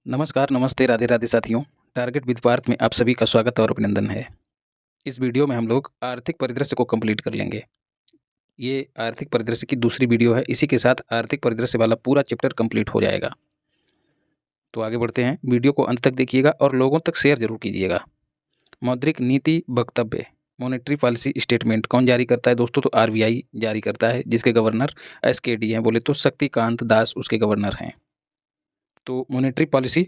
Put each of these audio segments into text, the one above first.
नमस्कार, नमस्ते, राधे राधे साथियों। टारगेट विद पार्थ में आप सभी का स्वागत और अभिनंदन है। इस वीडियो में हम लोग आर्थिक परिदृश्य को कंप्लीट कर लेंगे। ये आर्थिक परिदृश्य की दूसरी वीडियो है। इसी के साथ आर्थिक परिदृश्य वाला पूरा चैप्टर कंप्लीट हो जाएगा। तो आगे बढ़ते हैं। वीडियो को अंत तक देखिएगा और लोगों तक शेयर जरूर कीजिएगा। मौद्रिक नीति वक्तव्य, मॉनेटरी पॉलिसी स्टेटमेंट कौन जारी करता है दोस्तों? तो आरबीआई जारी करता है, जिसके गवर्नर एसकेडी हैं। बोले तो शक्तिकांत दास उसके गवर्नर हैं। तो मॉनेटरी पॉलिसी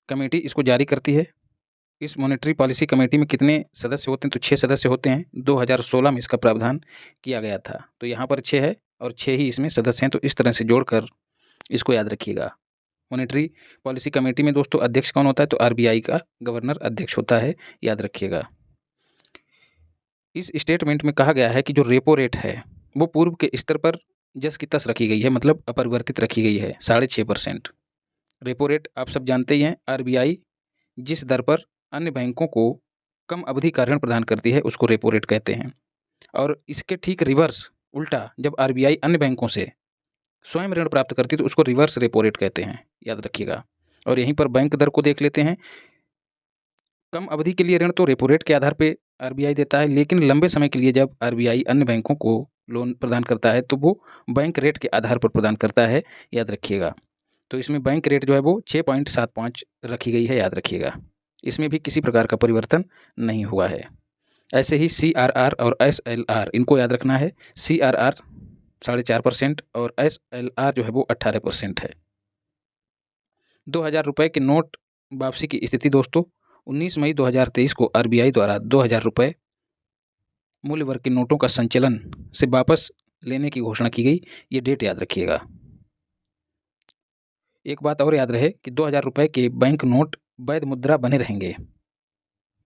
कमेटी इसको जारी करती है। इस मॉनेटरी पॉलिसी कमेटी में कितने सदस्य होते हैं? तो 6 सदस्य होते हैं। 2016 में इसका प्रावधान किया गया था। तो यहाँ पर 6 है और 6 ही इसमें सदस्य हैं। तो इस तरह से जोड़कर इसको याद रखिएगा। मॉनेटरी पॉलिसी कमेटी में दोस्तों अध्यक्ष कौन होता है? तो आरबीआई का गवर्नर अध्यक्ष होता है, याद रखिएगा। इस स्टेटमेंट में कहा गया है कि जो रेपो रेट है वो पूर्व के स्तर पर जस की तस रखी गई है, मतलब अपरिवर्तित रखी गई है, 6.5%। रेपो रेट आप सब जानते ही हैं। आरबीआई जिस दर पर अन्य बैंकों को कम अवधि का ऋण प्रदान करती है उसको रेपो रेट कहते हैं। और इसके ठीक रिवर्स, उल्टा, जब आरबीआई अन्य बैंकों से स्वयं ऋण प्राप्त करती है तो उसको रिवर्स रेपो रेट कहते हैं, याद रखिएगा। और यहीं पर बैंक दर को देख लेते हैं। कम अवधि के लिए ऋण तो रेपो रेट के आधार पर आरबीआई देता है, लेकिन लंबे समय के लिए जब आरबीआई अन्य बैंकों को लोन प्रदान करता है तो वो बैंक रेट के आधार पर प्रदान करता है, याद रखिएगा। तो इसमें बैंक रेट जो है वो 6.75 रखी गई है, याद रखिएगा। इसमें भी किसी प्रकार का परिवर्तन नहीं हुआ है। ऐसे ही CRR और SLR इनको याद रखना है। CRR 4.5% और SLR जो है वो 18% है। 2000 रुपये के नोट वापसी की स्थिति दोस्तों, 19 मई 2023 को आरबीआई द्वारा 2000 रुपये मूल्य वर्ग के नोटों का संचलन से वापस लेने की घोषणा की गई। ये डेट याद रखिएगा। एक बात और याद रहे कि 2000 रुपये के बैंक नोट वैध मुद्रा बने रहेंगे।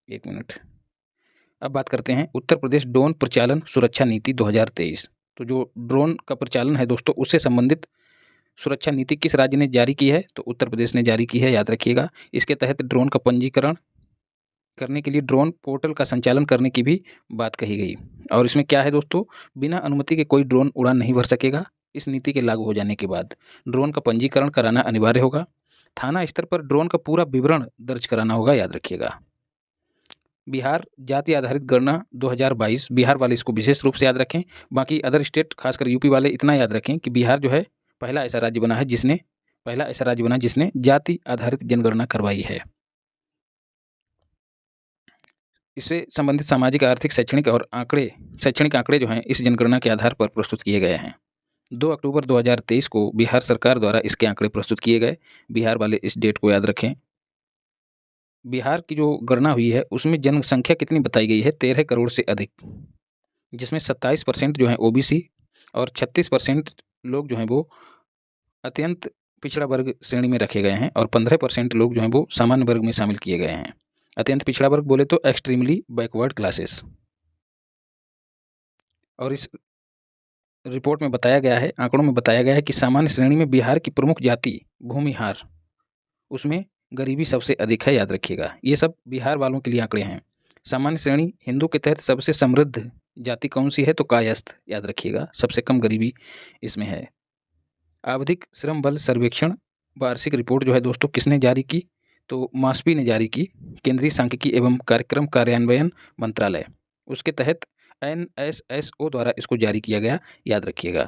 एक मिनट। अब बात करते हैं उत्तर प्रदेश ड्रोन प्रचालन सुरक्षा नीति 2023। तो जो ड्रोन का प्रचालन है दोस्तों, उससे संबंधित सुरक्षा नीति किस राज्य ने जारी की है? तो उत्तर प्रदेश ने जारी की है, याद रखिएगा। इसके तहत ड्रोन का पंजीकरण करने के लिए ड्रोन पोर्टल का संचालन करने की भी बात कही गई। और इसमें क्या है दोस्तों, बिना अनुमति के कोई ड्रोन उड़ान नहीं भर सकेगा। इस नीति के लागू हो जाने के बाद ड्रोन का पंजीकरण कराना अनिवार्य होगा। थाना स्तर पर ड्रोन का पूरा विवरण दर्ज कराना होगा, याद रखिएगा। बिहार जाति आधारित गणना 2022, बिहार वाले इसको विशेष रूप से याद रखें। बाकी अदर स्टेट खासकर यूपी वाले इतना याद रखें कि बिहार जो है पहला ऐसा राज्य बना है जिसने जाति आधारित जनगणना करवाई है। इससे संबंधित सामाजिक, आर्थिक, शैक्षणिक आंकड़े जो हैं इस जनगणना के आधार पर प्रस्तुत किए गए हैं। 2 अक्टूबर 2023 को बिहार सरकार द्वारा इसके आंकड़े प्रस्तुत किए गए। बिहार वाले इस डेट को याद रखें। बिहार की जो गणना हुई है उसमें जनसंख्या कितनी बताई गई है? 13 करोड़ से अधिक, जिसमें 27% जो है ओबीसी और 36% लोग जो हैं वो अत्यंत पिछड़ा वर्ग श्रेणी में रखे गए हैं और 15% लोग जो हैं वो सामान्य वर्ग में शामिल किए गए हैं। अत्यंत पिछड़ा वर्ग बोले तो एक्सट्रीमली बैकवर्ड क्लासेस। और इस रिपोर्ट में बताया गया है, आंकड़ों में बताया गया है कि सामान्य श्रेणी में बिहार की प्रमुख जाति भूमिहार, उसमें गरीबी सबसे अधिक है, याद रखिएगा। ये सब बिहार वालों के लिए आंकड़े हैं। सामान्य श्रेणी हिंदू के तहत सबसे समृद्ध जाति कौन सी है? तो कायस्थ, याद रखिएगा। सबसे कम गरीबी इसमें है। आवधिक श्रम बल सर्वेक्षण वार्षिक रिपोर्ट जो है दोस्तों किसने जारी की? तो मास्पी ने जारी की, केंद्रीय सांख्यिकी एवं कार्यक्रम कार्यान्वयन मंत्रालय। उसके तहत NSSO द्वारा इसको जारी किया गया, याद रखिएगा।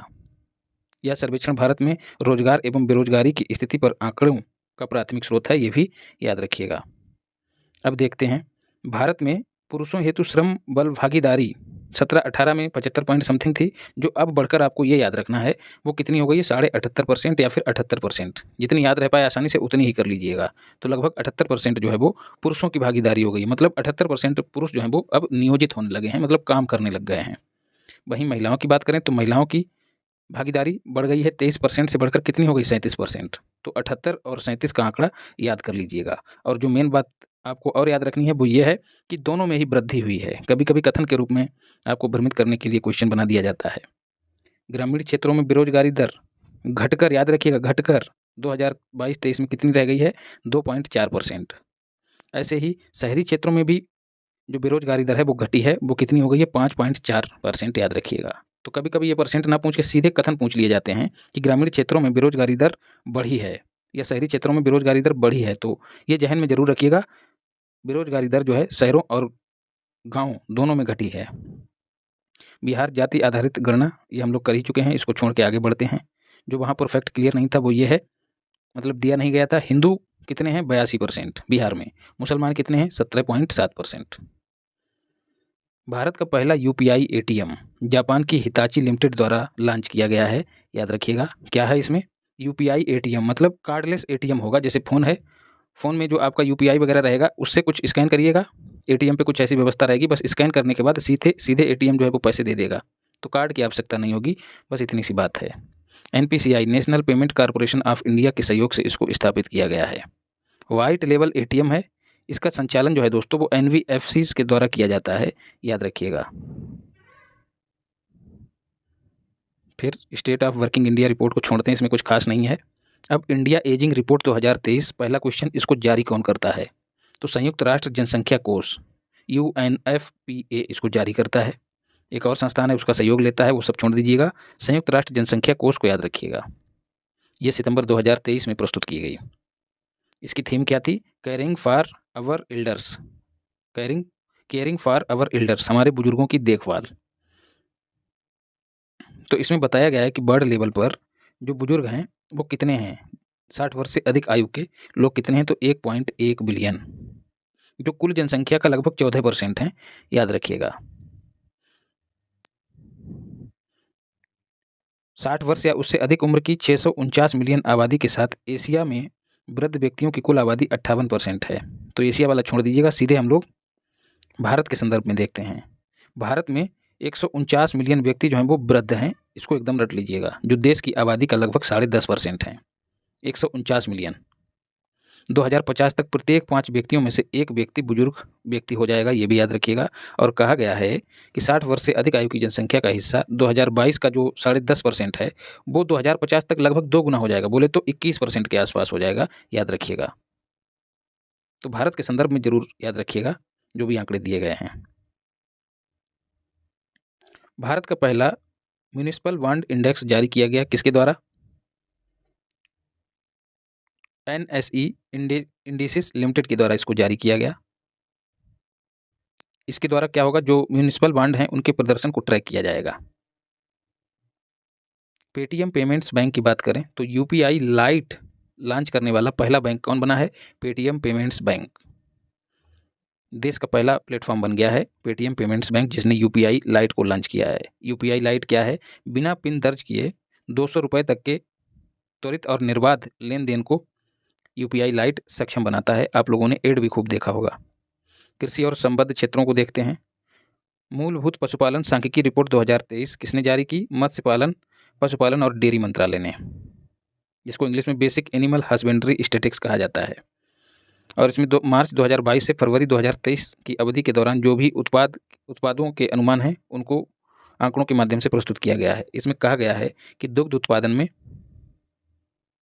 यह सर्वेक्षण भारत में रोजगार एवं बेरोजगारी की स्थिति पर आंकड़ों का प्राथमिक स्रोत है, ये भी याद रखिएगा। अब देखते हैं भारत में पुरुषों हेतु श्रम बल भागीदारी 17-18 में 75 पॉइंट समथिंग थी, जो अब बढ़कर आपको ये याद रखना है वो कितनी हो गई है? 78% या फिर 78%। जितनी याद रह पाए आसानी से उतनी ही कर लीजिएगा। तो लगभग 78% जो है वो पुरुषों की भागीदारी हो गई। मतलब 78% पुरुष जो है वो अब नियोजित होने लगे हैं, मतलब काम करने लग गए हैं। वहीं महिलाओं की बात करें तो महिलाओं की भागीदारी बढ़ गई है, 23% से बढ़कर कितनी हो गई? 37%। तो 78 और 37 का आंकड़ा याद कर लीजिएगा। और जो मेन बात आपको और याद रखनी है वो ये है कि दोनों में ही वृद्धि हुई है। कभी कभी कथन के रूप में आपको भ्रमित करने के लिए क्वेश्चन बना दिया जाता है। ग्रामीण क्षेत्रों में बेरोजगारी दर घटकर, याद रखिएगा, घटकर 2022-23 में कितनी रह गई है? 2.4%। ऐसे ही शहरी क्षेत्रों में भी जो बेरोजगारी दर है वो घटी है, वो कितनी हो गई है? 5.4%, याद रखिएगा। तो कभी कभी ये परसेंट ना पूछ के सीधे कथन पूछ लिए जाते हैं कि ग्रामीण क्षेत्रों में बेरोजगारी दर बढ़ी है, या शहरी क्षेत्रों में बेरोजगारी दर बढ़ी है, तो ये जहन में जरूर रखिएगा, बेरोजगारी दर जो है शहरों और गांव दोनों में घटी है। बिहार जाति आधारित गणना ये हम लोग कर ही चुके हैं, इसको छोड़ के आगे बढ़ते हैं। जो वहाँ पर फैक्ट क्लियर नहीं था वो ये है, मतलब दिया नहीं गया था। हिंदू कितने हैं? 82% बिहार में। मुसलमान कितने हैं? 17.7%। भारत का पहला यूपीआई एटीएम जापान की हिताची लिमिटेड द्वारा लॉन्च किया गया है, याद रखिएगा। क्या है इसमें? यूपीआई एटीएम मतलब कार्डलेस एटीएम होगा। जैसे फ़ोन है, फ़ोन में जो आपका यूपीआई वगैरह रहेगा उससे कुछ स्कैन करिएगा, एटीएम पे कुछ ऐसी व्यवस्था रहेगी, बस स्कैन करने के बाद सीधे सीधे एटीएम जो है वो पैसे दे देगा, तो कार्ड की आवश्यकता नहीं होगी। बस इतनी सी बात है। NPCI national payment corporation of India के सहयोग से इसको स्थापित किया गया है। वाइट लेबल एटीएम है, इसका संचालन जो है दोस्तों वो एनवीएफसीज के द्वारा किया जाता है, याद रखिएगा। फिर state of working India report को छोड़ते हैं, इसमें कुछ खास नहीं है। अब इंडिया एजिंग रिपोर्ट 2023, पहला क्वेश्चन, इसको जारी कौन करता है? तो संयुक्त राष्ट्र जनसंख्या कोष UNFPA इसको जारी करता है। एक और संस्थान है उसका सहयोग लेता है, वो सब छोड़ दीजिएगा। संयुक्त राष्ट्र जनसंख्या कोष को याद रखिएगा। ये सितंबर 2023 में प्रस्तुत की गई। इसकी थीम क्या थी? Caring for our elders, caring for our elders, हमारे बुजुर्गों की देखभाल। तो इसमें बताया गया है कि बर्ड लेवल पर जो बुजुर्ग हैं वो कितने हैं, 60 वर्ष से अधिक आयु के लोग कितने हैं? तो 1.1 बिलियन, जो कुल जनसंख्या का लगभग 14% है, याद रखिएगा। 60 वर्ष या उससे अधिक उम्र की 649 मिलियन आबादी के साथ एशिया में वृद्ध व्यक्तियों की कुल आबादी 58% है। तो एशिया वाला छोड़ दीजिएगा, सीधे हम लोग भारत के संदर्भ में देखते हैं। भारत में 149 मिलियन व्यक्ति जो हैं वो वृद्ध हैं, इसको एकदम रट लीजिएगा, जो देश की आबादी का लगभग 10.5% है। 149 मिलियन। 2050 तक प्रत्येक 5 व्यक्तियों में से एक व्यक्ति बुजुर्ग व्यक्ति हो जाएगा, ये भी याद रखिएगा। और कहा गया है कि 60 वर्ष से अधिक आयु की जनसंख्या का हिस्सा 2022 का जो 10.5% है वो 2050 तक लगभग 2 गुना हो जाएगा, बोले तो 21% के आसपास हो जाएगा, याद रखिएगा। तो भारत के संदर्भ में जरूर याद रखिएगा जो भी आंकड़े दिए गए हैं। भारत का पहला म्युनिसिपल बॉन्ड इंडेक्स जारी किया गया किसके द्वारा? NSE इंडिसिस लिमिटेड के द्वारा इसको जारी किया गया। इसके द्वारा क्या होगा? जो म्युनिसिपल बॉन्ड हैं उनके प्रदर्शन को ट्रैक किया जाएगा। पेटीएम पेमेंट्स बैंक की बात करें तो यूपीआई लाइट लॉन्च करने वाला पहला बैंक कौन बना है? Paytm payments bank. देश का पहला प्लेटफॉर्म बन गया है पेटीएम पेमेंट्स बैंक, जिसने यूपीआई लाइट को लॉन्च किया है। यूपीआई लाइट क्या है? बिना पिन दर्ज किए 200 रुपये तक के त्वरित और निर्बाध लेन देन को यूपीआई लाइट सक्षम बनाता है। आप लोगों ने एड भी खूब देखा होगा। कृषि और संबद्ध क्षेत्रों को देखते हैं। मूलभूत पशुपालन सांख्यिकी रिपोर्ट 2023 किसने जारी की? मत्स्य पालन, पशुपालन और डेयरी मंत्रालय ने, जिसको इंग्लिश में बेसिक एनिमल हस्बेंड्री स्टैटिस्टिक्स कहा जाता है। और इसमें मार्च 2022 से फरवरी 2023 की अवधि के दौरान जो भी उत्पादों के अनुमान हैं उनको आंकड़ों के माध्यम से प्रस्तुत किया गया है। इसमें कहा गया है कि दुग्ध उत्पादन में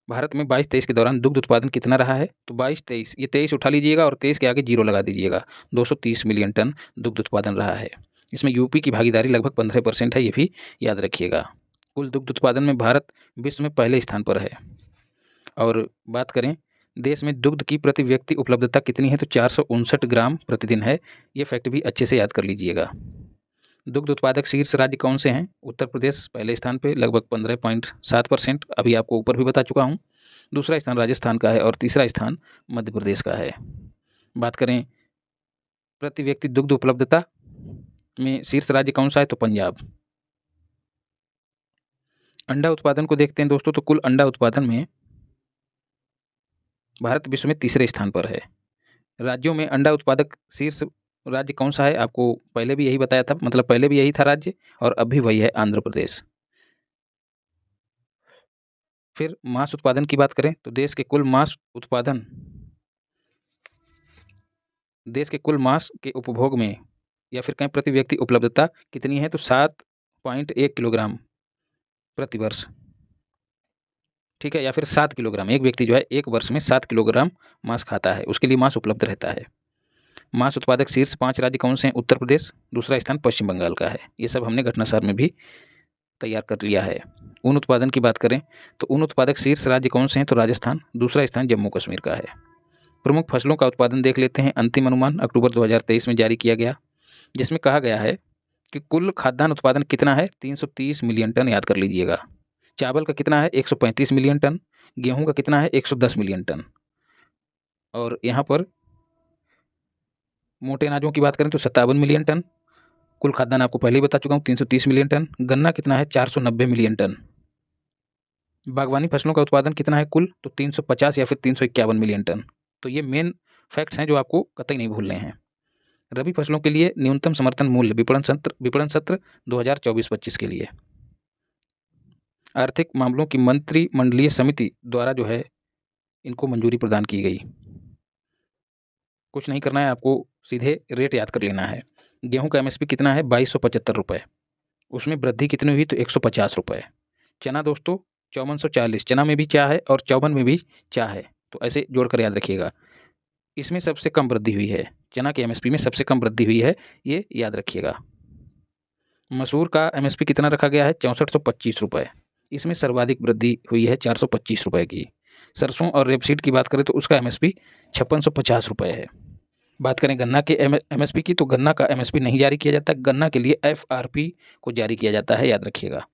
भारत में 22-23 के दौरान दुग्ध उत्पादन कितना रहा है? तो 22-23, ये 23 उठा लीजिएगा और 23 के आगे जीरो लगा दीजिएगा। 230 मिलियन टन दुग्ध उत्पादन रहा है। इसमें यूपी की भागीदारी लगभग 15% है, ये भी याद रखिएगा। कुल दुग्ध उत्पादन में भारत विश्व में पहले स्थान पर है। और बात करें देश में दुग्ध की प्रति व्यक्ति उपलब्धता कितनी है? तो 459 ग्राम प्रतिदिन है। ये फैक्ट भी अच्छे से याद कर लीजिएगा। दुग्ध उत्पादक शीर्ष राज्य कौन से हैं? उत्तर प्रदेश पहले स्थान पे लगभग 15.7%, अभी आपको ऊपर भी बता चुका हूँ। दूसरा स्थान राजस्थान का है और तीसरा स्थान मध्य प्रदेश का है। बात करें प्रति व्यक्ति दुग्ध उपलब्धता में शीर्ष राज्य कौन सा है? तो पंजाब। अंडा उत्पादन को देखते हैं दोस्तों, तो कुल अंडा उत्पादन में भारत विश्व में तीसरे स्थान पर है। राज्यों में अंडा उत्पादक शीर्ष राज्य कौन सा है? आपको पहले भी यही बताया था, मतलब पहले भी यही था राज्य और अब भी वही है, आंध्र प्रदेश। फिर मांस उत्पादन की बात करें तो देश के कुल मांस के उपभोग में या फिर कहीं प्रति व्यक्ति उपलब्धता कितनी है? तो 7.1 किलोग्राम प्रति वर्ष, ठीक है, या फिर 7 किलोग्राम। एक व्यक्ति जो है एक वर्ष में 7 किलोग्राम मांस खाता है, उसके लिए मांस उपलब्ध रहता है। मांस उत्पादक शीर्ष 5 राज्य कौन से हैं? उत्तर प्रदेश, दूसरा स्थान पश्चिम बंगाल का है। ये सब हमने घटनासार में भी तैयार कर लिया है। ऊन उत्पादन की बात करें तो ऊन उत्पादक शीर्ष राज्य कौन से हैं, तो राजस्थान, दूसरा स्थान जम्मू कश्मीर का है। प्रमुख फसलों का उत्पादन देख लेते हैं। अंतिम अनुमान अक्टूबर 2023 में जारी किया गया, जिसमें कहा गया है कि कुल खाद्यान्न उत्पादन कितना है, 330 मिलियन टन, याद कर लीजिएगा। चावल का कितना है, 135 मिलियन टन। गेहूं का कितना है, 110 मिलियन टन। और यहाँ पर मोटे अनाजों की बात करें तो 57 मिलियन टन। कुल खाद्यान्न आपको पहले ही बता चुका हूँ, 330 मिलियन टन। गन्ना कितना है, 490 मिलियन टन। बागवानी फसलों का उत्पादन कितना है कुल, तो 350 या फिर 351 मिलियन टन। तो ये मेन फैक्ट्स हैं जो आपको कतई नहीं भूलने हैं। रबी फसलों के लिए न्यूनतम समर्थन मूल्य विपणन सत्र 2024-25 के लिए आर्थिक मामलों की मंत्रिमंडलीय समिति द्वारा जो है इनको मंजूरी प्रदान की गई। कुछ नहीं करना है, आपको सीधे रेट याद कर लेना है। गेहूं का एमएसपी कितना है, 2275 रुपये। उसमें वृद्धि कितनी हुई, तो 150 रुपये। चना दोस्तों 5440, चना में भी चा है और चौवन में भी चा है, तो ऐसे जोड़कर याद रखिएगा। इसमें सबसे कम वृद्धि हुई है, चना के एमएसपी में सबसे कम वृद्धि हुई है, ये याद रखिएगा। मसूर का एमएसपी कितना रखा गया है, 6425 रुपये। इसमें सर्वाधिक वृद्धि हुई है, 425 रुपये की। सरसों और रेपसीड की बात करें तो उसका एमएसपी 5650 रुपये है। बात करें गन्ना के एमएसपी की, तो गन्ना का एमएसपी नहीं जारी किया जाता, गन्ना के लिए एफआरपी को जारी किया जाता है, याद रखिएगा।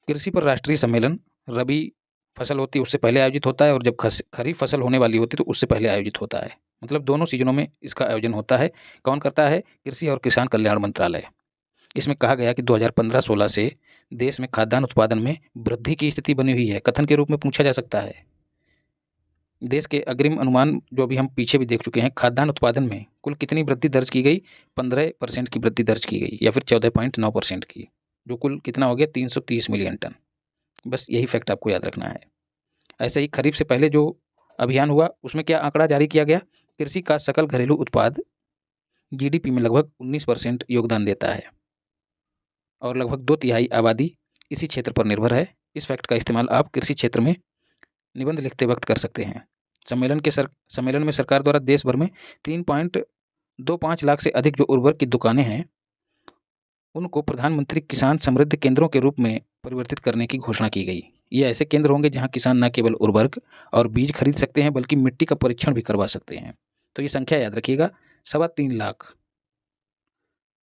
कृषि पर राष्ट्रीय सम्मेलन रबी फसल होती है उससे पहले आयोजित होता है, और जब खरीफ फसल होने वाली होती है तो उससे पहले आयोजित होता है। मतलब दोनों सीजनों में इसका आयोजन होता है। कौन करता है, कृषि और किसान कल्याण मंत्रालय। इसमें कहा गया कि 2015-16 से देश में खाद्यान्न उत्पादन में वृद्धि की स्थिति बनी हुई है। कथन के रूप में पूछा जा सकता है। देश के अग्रिम अनुमान जो अभी हम पीछे भी देख चुके हैं, खाद्यान्न उत्पादन में कुल कितनी वृद्धि दर्ज की गई, 15% की वृद्धि दर्ज की गई, या फिर 14.9% की, जो कुल कितना हो गया, 330 मिलियन टन। बस यही फैक्ट आपको याद रखना है। ऐसे ही खरीफ से पहले जो अभियान हुआ उसमें क्या आंकड़ा जारी किया गया, कृषि का सकल घरेलू उत्पाद जीडीपी में लगभग 19% योगदान देता है, और लगभग 2/3 आबादी इसी क्षेत्र पर निर्भर है। इस फैक्ट का इस्तेमाल आप कृषि क्षेत्र में निबंध लिखते वक्त कर सकते हैं। सम्मेलन में सरकार द्वारा देश भर में 3.25 लाख से अधिक जो उर्वरक की दुकानें हैं उनको प्रधानमंत्री किसान समृद्धि केंद्रों के रूप में परिवर्तित करने की घोषणा की गई। ये ऐसे केंद्र होंगे जहां किसान न केवल उर्वरक और बीज खरीद सकते हैं बल्कि मिट्टी का परीक्षण भी करवा सकते हैं। तो ये संख्या याद रखिएगा, 3.25 लाख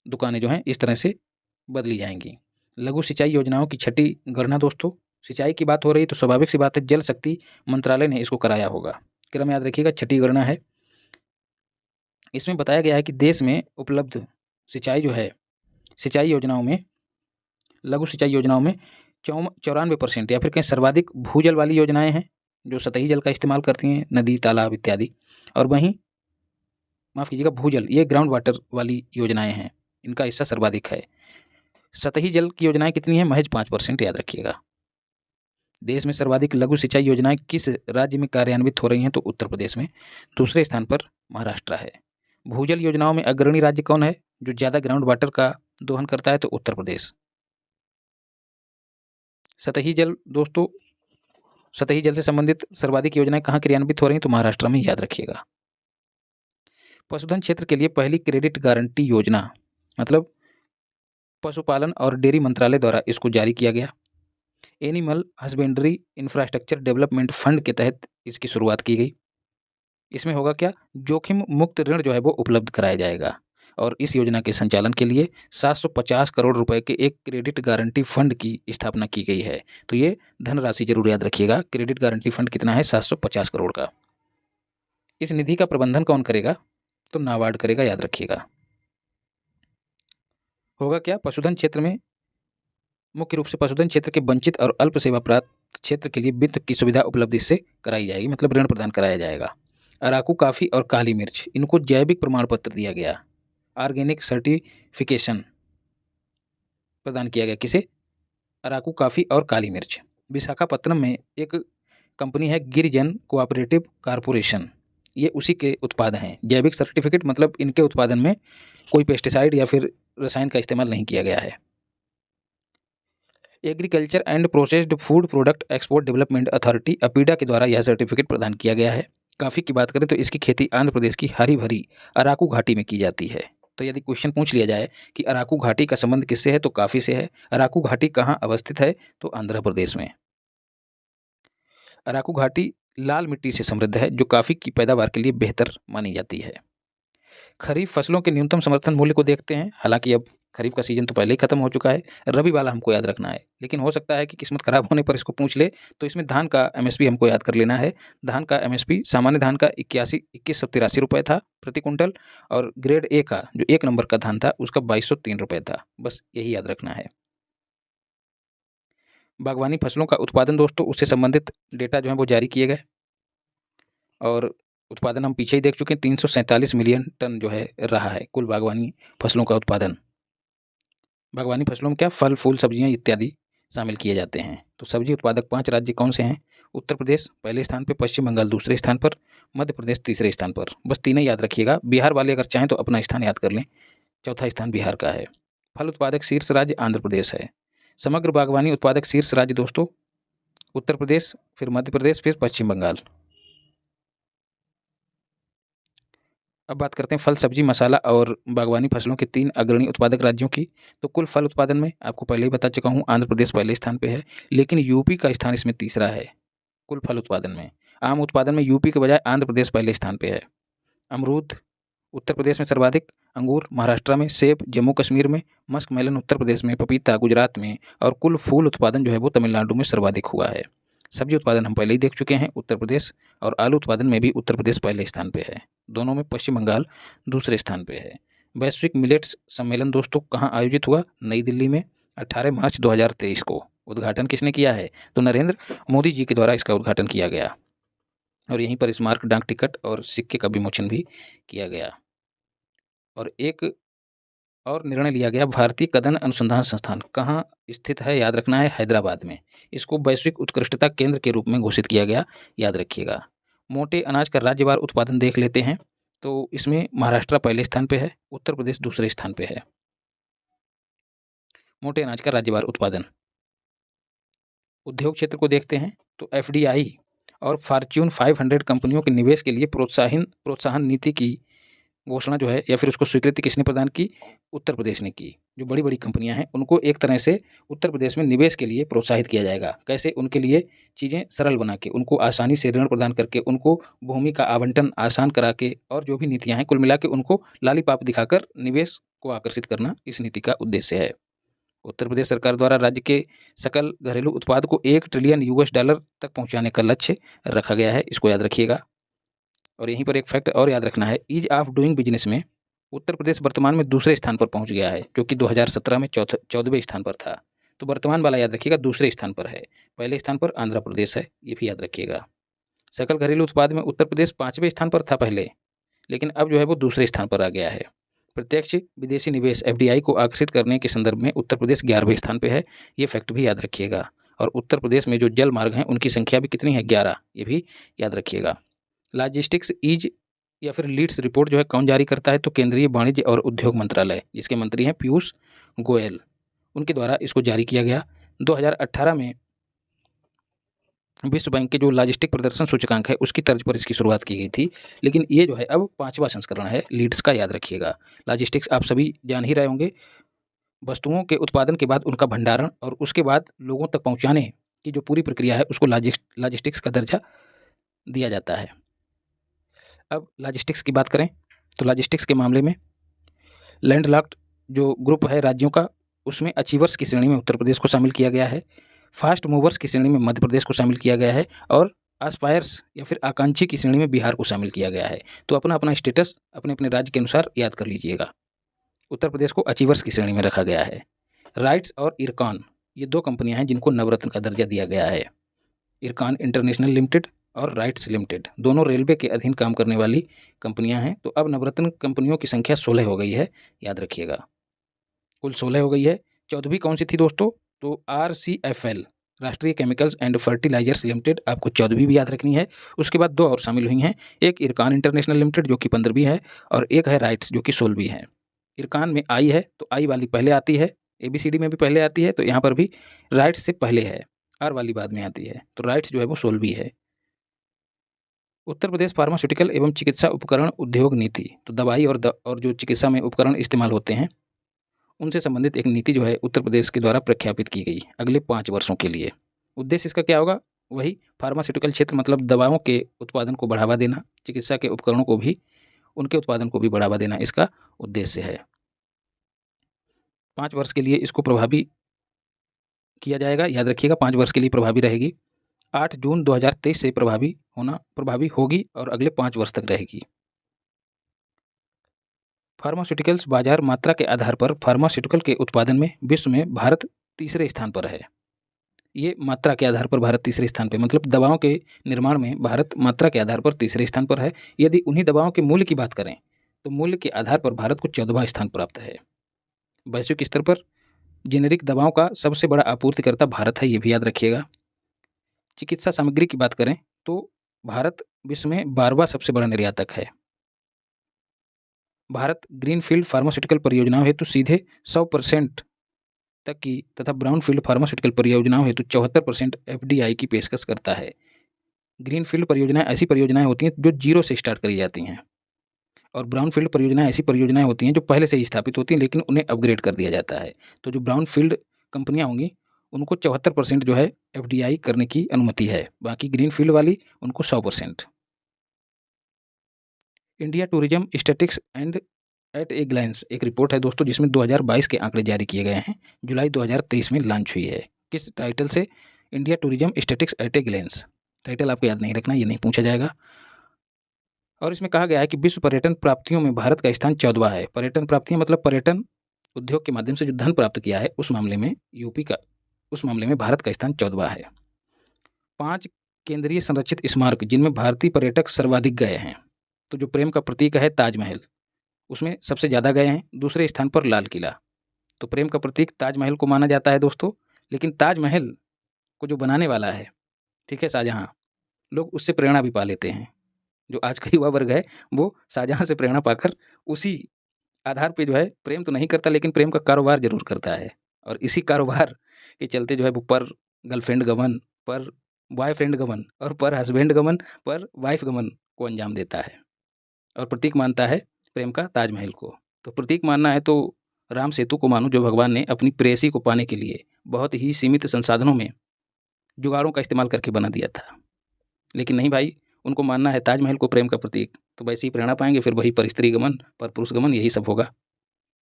दुकानें जो हैं इस तरह से बदली जाएंगी। लघु सिंचाई योजनाओं की छठी गणना दोस्तों, सिंचाई की बात हो रही तो स्वाभाविक सी बात है, जल शक्ति मंत्रालय ने इसको कराया होगा। क्रम याद रखिएगा, छठी गणना है। इसमें बताया गया है कि देश में उपलब्ध सिंचाई जो है, सिंचाई योजनाओं में, लघु सिंचाई योजनाओं में 94% या फिर कहीं सर्वाधिक भूजल वाली योजनाएं हैं जो सतही जल का इस्तेमाल करती हैं, नदी तालाब इत्यादि। और वहीं माफ़ कीजिएगा, भूजल, ये ग्राउंड वाटर वाली योजनाएं हैं, इनका हिस्सा सर्वाधिक है। सतही जल की योजनाएं कितनी हैं, महज 5%, याद रखिएगा। देश में सर्वाधिक लघु सिंचाई योजनाएं किस राज्य में कार्यान्वित हो रही हैं, तो उत्तर प्रदेश में। दूसरे स्थान पर महाराष्ट्र है। भूजल योजनाओं में अग्रणी राज्य कौन है जो ज़्यादा ग्राउंड वाटर का दोहन करता है, तो उत्तर प्रदेश। सतही जल दोस्तों, सतही जल से संबंधित सर्वाधिक योजनाएं कहाँ क्रियान्वित हो रही हैं, तो महाराष्ट्र में, याद रखिएगा। पशुधन क्षेत्र के लिए पहली क्रेडिट गारंटी योजना, मतलब पशुपालन और डेयरी मंत्रालय द्वारा इसको जारी किया गया। Animal husbandry infrastructure development fund के तहत इसकी शुरुआत की गई। इसमें होगा क्या, जोखिम मुक्त ऋण जो है वो उपलब्ध कराया जाएगा, और इस योजना के संचालन के लिए 750 करोड़ रुपए के एक क्रेडिट गारंटी फंड की स्थापना की गई है। तो ये धनराशि जरूर याद रखिएगा, क्रेडिट गारंटी फंड कितना है, 750 करोड़ का। इस निधि का प्रबंधन कौन करेगा, तो नाबार्ड करेगा, याद रखिएगा। होगा क्या, पशुधन क्षेत्र में मुख्य रूप से पशुधन क्षेत्र के वंचित और अल्प सेवा प्राप्त क्षेत्र के लिए वित्त की सुविधा उपलब्ध इससे कराई जाएगी, मतलब ऋण प्रदान कराया जाएगा। अराकू काफ़ी और काली मिर्च, इनको जैविक प्रमाण पत्र दिया गया, ऑर्गेनिक सर्टिफिकेशन प्रदान किया गया। किसे, अराकू काफ़ी और काली मिर्च। विशाखापत्तनम में एक कंपनी है गिरिजन कोऑपरेटिव कारपोरेशन, ये उसी के उत्पाद हैं। जैविक सर्टिफिकेट मतलब इनके उत्पादन में कोई पेस्टिसाइड या फिर रसायन का इस्तेमाल नहीं किया गया है। Agriculture and processed food product export development authority APEDA के द्वारा यह सर्टिफिकेट प्रदान किया गया है। काफ़ी की बात करें तो इसकी खेती आंध्र प्रदेश की हरी भरी अराकू घाटी में की जाती है। तो यदि क्वेश्चन पूछ लिया जाए कि अराकू घाटी का संबंध किससे है, तो कॉफी से है। अराकू घाटी कहाँ अवस्थित है, तो आंध्र प्रदेश में। अराकू घाटी लाल मिट्टी से समृद्ध है जो कॉफी की पैदावार के लिए बेहतर मानी जाती है। खरीफ फसलों के न्यूनतम समर्थन मूल्य को देखते हैं। हालांकि अब खरीफ का सीजन तो पहले ही खत्म हो चुका है, रबी वाला हमको याद रखना है, लेकिन हो सकता है कि किस्मत खराब होने पर इसको पूछ ले। तो इसमें धान का एमएसपी हमको याद कर लेना है। धान का एमएसपी सामान्य धान का 2183 रुपये था प्रति कुंटल, और ग्रेड ए का जो 1 नंबर का धान था उसका 2203 रुपये था। बस यही याद रखना है। बागवानी फसलों का उत्पादन दोस्तों, उससे संबंधित डेटा जो है वो जारी किए गए, और उत्पादन हम पीछे ही देख चुके हैं। 347 मिलियन टन जो है रहा है कुल बागवानी फसलों का उत्पादन। बागवानी फसलों में क्या फल, फूल, सब्जियां इत्यादि शामिल किए जाते हैं। तो सब्जी उत्पादक 5 राज्य कौन से हैं? उत्तर प्रदेश पहले स्थान पर, पश्चिम बंगाल दूसरे स्थान पर, मध्य प्रदेश तीसरे स्थान पर। बस तीन ही याद रखिएगा। बिहार वाले अगर चाहें तो अपना स्थान याद कर लें, चौथा स्थान बिहार का है। फल उत्पादक शीर्ष राज्य आंध्र प्रदेश है। समग्र बागवानी उत्पादक शीर्ष राज्य दोस्तों उत्तर प्रदेश, फिर मध्य प्रदेश, फिर पश्चिम बंगाल। अब बात करते हैं फल, सब्जी, मसाला और बागवानी फसलों के 3 अग्रणी उत्पादक राज्यों की। तो कुल फल उत्पादन में आपको पहले ही बता चुका हूँ, आंध्र प्रदेश पहले स्थान पे है, लेकिन यूपी का स्थान इसमें तीसरा है कुल फल उत्पादन में। आम उत्पादन में यूपी के बजाय आंध्र प्रदेश पहले स्थान पे है। अमरूद उत्तर प्रदेश में सर्वाधिक, अंगूर महाराष्ट्र में, सेब जम्मू कश्मीर में, मस्क मेलन उत्तर प्रदेश में, पपीता गुजरात में, और कुल फूल उत्पादन जो है वो तमिलनाडु में सर्वाधिक हुआ है। सब्जी उत्पादन हम पहले ही देख चुके हैं, उत्तर प्रदेश, और आलू उत्पादन में भी उत्तर प्रदेश पहले स्थान पे है। दोनों में पश्चिम बंगाल दूसरे स्थान पे है। वैश्विक मिलेट्स सम्मेलन दोस्तों कहाँ आयोजित हुआ? नई दिल्ली में 18 मार्च 2023 को। उद्घाटन किसने किया है? तो नरेंद्र मोदी जी के द्वारा इसका उद्घाटन किया गया, और यहीं पर स्मारक डाक टिकट और सिक्के का विमोचन भी किया गया। और एक और निर्णय लिया गया, भारतीय कदन अनुसंधान संस्थान कहाँ स्थित है? याद रखना है, हैदराबाद में। इसको वैश्विक उत्कृष्टता केंद्र के रूप में घोषित किया गया, याद रखिएगा। मोटे अनाज का राज्यवार उत्पादन देख लेते हैं। तो इसमें महाराष्ट्र पहले स्थान पे है, उत्तर प्रदेश दूसरे स्थान पे है। मोटे अनाज का राज्यवार उत्पादन। उद्योग क्षेत्र को देखते हैं तो एफडीआई और फॉर्च्यून 500 कंपनियों के निवेश के लिए प्रोत्साहन नीति की घोषणा जो है, या फिर उसको स्वीकृति किसने प्रदान की? उत्तर प्रदेश ने की। जो बड़ी बड़ी कंपनियां हैं उनको एक तरह से उत्तर प्रदेश में निवेश के लिए प्रोत्साहित किया जाएगा। कैसे? उनके लिए चीज़ें सरल बना के, उनको आसानी से ऋण प्रदान करके, उनको भूमि का आवंटन आसान करा के, और जो भी नीतियां हैं कुल मिला के उनको लालीपाप दिखाकर निवेश को आकर्षित करना इस नीति का उद्देश्य है। उत्तर प्रदेश सरकार द्वारा राज्य के सकल घरेलू उत्पाद को $1 ट्रिलियन तक पहुँचाने का लक्ष्य रखा गया है। इसको याद रखिएगा। और यहीं पर एक फैक्ट और याद रखना है, ईज ऑफ डूइंग बिजनेस में उत्तर प्रदेश वर्तमान में दूसरे स्थान पर पहुंच गया है, जो कि 2017 में 14वें स्थान पर था। तो वर्तमान वाला याद रखिएगा, दूसरे स्थान पर है। पहले स्थान पर आंध्र प्रदेश है, ये भी याद रखिएगा। सकल घरेलू उत्पाद में उत्तर प्रदेश 5वें स्थान पर था पहले, लेकिन अब जो है वो दूसरे स्थान पर आ गया है। प्रत्यक्ष विदेशी निवेश एफडीआई को आकर्षित करने के संदर्भ में उत्तर प्रदेश 11वें स्थान पर है, ये फैक्ट भी याद रखिएगा। और उत्तर प्रदेश में जो जल मार्ग हैं उनकी संख्या भी कितनी है? 11, ये भी याद रखिएगा। लॉजिस्टिक्स ईज या फिर लीड्स रिपोर्ट जो है कौन जारी करता है? तो केंद्रीय वाणिज्य और उद्योग मंत्रालय, जिसके मंत्री हैं पीयूष गोयल, उनके द्वारा इसको जारी किया गया। 2018 में विश्व बैंक के जो लॉजिस्टिक प्रदर्शन सूचकांक है उसकी तर्ज पर इसकी शुरुआत की गई थी, लेकिन ये जो है अब 5वां संस्करण है लीड्स का, याद रखिएगा। लॉजिस्टिक्स आप सभी जान ही रहे होंगे, वस्तुओं के उत्पादन के बाद उनका भंडारण और उसके बाद लोगों तक पहुँचाने की जो पूरी प्रक्रिया है उसको लॉजिस्टिक्स का दर्जा दिया जाता है। अब लॉजिस्टिक्स की बात करें तो लॉजिस्टिक्स के मामले में लैंडलॉक्ड जो ग्रुप है राज्यों का, उसमें अचीवर्स की श्रेणी में उत्तर प्रदेश को शामिल किया गया है। फास्ट मूवर्स की श्रेणी में मध्य प्रदेश को शामिल किया गया है, और एस्पायर्स या फिर आकांक्षी की श्रेणी में बिहार को शामिल किया गया है। तो अपना अपना स्टेटस अपने अपने राज्य के अनुसार याद कर लीजिएगा। उत्तर प्रदेश को अचीवर्स की श्रेणी में रखा गया है। राइट्स और इरकॉन, ये 2 कंपनियां हैं जिनको नवरत्न का दर्जा दिया गया है। इरकॉन इंटरनेशनल लिमिटेड और राइट्स लिमिटेड, दोनों रेलवे के अधीन काम करने वाली कंपनियां हैं। तो अब नवरत्न कंपनियों की संख्या 16 हो गई है, याद रखिएगा। कुल 16 हो गई है। 14वीं कौन सी थी दोस्तों? तो RCFL, राष्ट्रीय केमिकल्स एंड फर्टिलाइजर्स लिमिटेड, आपको 14वीं भी याद रखनी है। उसके बाद 2 और शामिल हुई हैं, एक इरकॉन इंटरनेशनल लिमिटेड जो कि 15वीं है, और एक है राइट्स जो कि 16वीं है। इरकॉन में आई है तो आई वाली पहले आती है, ABCD में भी पहले आती है, तो यहाँ पर भी राइट्स से पहले है, आर वाली बाद में आती है। तो राइट्स जो है वो 16वीं है। उत्तर प्रदेश फार्मास्यूटिकल एवं चिकित्सा उपकरण उद्योग नीति, तो दवाई और जो चिकित्सा में उपकरण इस्तेमाल होते हैं उनसे संबंधित एक नीति जो है उत्तर प्रदेश के द्वारा प्रख्यापित की गई अगले 5 वर्षों के लिए। उद्देश्य इसका क्या होगा? वही फार्मास्यूटिकल क्षेत्र मतलब दवाओं के उत्पादन को बढ़ावा देना, चिकित्सा के उपकरणों को भी, उनके उत्पादन को भी बढ़ावा देना इसका उद्देश्य है। 5 वर्ष के लिए इसको प्रभावी किया जाएगा। याद रखिएगा 5 वर्ष के लिए प्रभावी रहेगी। 8 जून 2023 से प्रभावी होगी और अगले 5 वर्ष तक रहेगी। फार्मास्यूटिकल्स बाजार मात्रा के आधार पर फार्मास्यूटिकल के उत्पादन में विश्व में भारत तीसरे स्थान पर है। ये मात्रा के आधार पर भारत तीसरे स्थान पर, मतलब दवाओं के निर्माण में भारत मात्रा के आधार पर तीसरे स्थान पर है। यदि उन्हीं दवाओं के मूल्य की बात करें तो मूल्य के आधार पर भारत को 14वां स्थान प्राप्त है। वैश्विक स्तर पर जेनेरिक दवाओं का सबसे बड़ा आपूर्तिकर्ता भारत है, ये भी याद रखिएगा। चिकित्सा सामग्री की बात करें तो भारत विश्व में 12वां सबसे बड़ा निर्यातक है। भारत ग्रीनफील्ड फार्मास्यूटिकल परियोजनाओं हेतु सीधे 100% तक की तथा ब्राउनफील्ड फार्मास्यूटिकल परियोजनाओं हेतु 74% FDI की पेशकश करता है। ग्रीनफील्ड परियोजनाएं ऐसी परियोजनाएं होती हैं जो जीरो से स्टार्ट करी जाती हैं और ब्राउनफील्ड परियोजनाएं ऐसी परियोजनाएं होती हैं जो पहले से ही स्थापित होती हैं लेकिन उन्हें अपग्रेड कर दिया जाता है। तो जो ब्राउनफील्ड कंपनियां होंगी उनको 74% जो है FDI करने की अनुमति है, बाकी ग्रीनफील्ड वाली उनको 100%। India tourism statistics and at a glance एक रिपोर्ट है दोस्तों जिसमें 2022 के आंकड़े जारी किए गए हैं, जुलाई 2023 में लॉन्च हुई है। किस टाइटल से? India tourism statistics at a glance. Title आपको याद नहीं रखना, ये नहीं पूछा जाएगा। और इसमें कहा गया है कि विश्व पर्यटन प्राप्तियों में भारत का स्थान 14वां है। पर्यटन प्राप्तियां मतलब पर्यटन उद्योग के माध्यम से जो धन प्राप्त किया है उस मामले में भारत का स्थान 14वां है। 5 केंद्रीय संरक्षित स्मारक जिनमें भारतीय पर्यटक सर्वाधिक गए हैं, तो जो प्रेम का प्रतीक है ताजमहल, उसमें सबसे ज़्यादा गए हैं। दूसरे स्थान पर लाल किला। तो प्रेम का प्रतीक ताजमहल को माना जाता है दोस्तों, लेकिन ताजमहल को जो बनाने वाला है, ठीक है, शाहजहां, लोग उससे प्रेरणा भी पा लेते हैं। जो आज का युवा वर्ग है वो शाहजहां से प्रेरणा पाकर उसी आधार पे जो है प्रेम तो नहीं करता लेकिन प्रेम का कारोबार जरूर करता है, और इसी कारोबार के चलते जो है वो पर गर्लफ्रेंड गमन, पर बॉयफ्रेंड गमन और पर हस्बैंड गमन, पर वाइफ गमन को अंजाम देता है और प्रतीक मानता है प्रेम का ताजमहल को। तो प्रतीक मानना है तो राम सेतु को मानो, जो भगवान ने अपनी प्रेयसी को पाने के लिए बहुत ही सीमित संसाधनों में जुगाड़ों का इस्तेमाल करके बना दिया था। लेकिन नहीं भाई, उनको मानना है ताजमहल को प्रेम का प्रतीक, तो वैसे ही प्रेरणा पाएंगे, फिर वही पर स्त्री गमन, पर पुरुष गमन, यही सब होगा।